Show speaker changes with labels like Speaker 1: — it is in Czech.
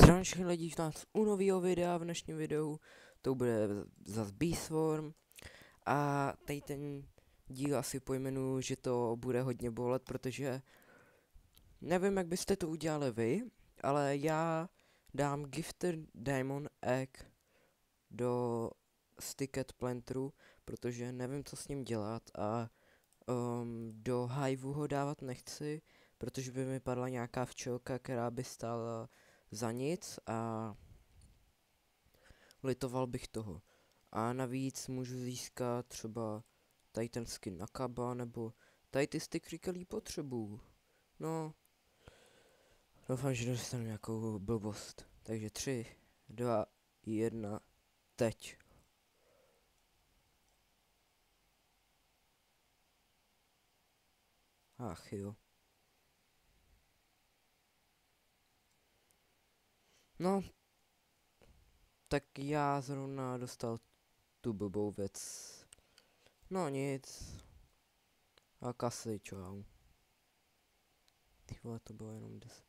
Speaker 1: Zdravím všechny lidi, nás u nového videa. V dnešním videu to bude zase Beastform. A tady ten díl asi pojmenuji, že to bude hodně bolet, protože nevím, jak byste to udělali vy, ale já dám Gifted Diamond Egg do Sticket Planteru, protože nevím, co s ním dělat, a do Hiveu ho dávat nechci, protože by mi padla nějaká včelka, která by stála za nic a litoval bych toho. A navíc můžu získat třeba tady ten skin na Kaba, nebo tady ty stickery, který potřebuju. No, doufám, že dostanu nějakou blbost. Takže 3, 2, 1, teď. Ach jo. No, tak já zrovna dostal tu blbou věc. No nic. A kasy, čau. Ty vole, to bylo jenom 10.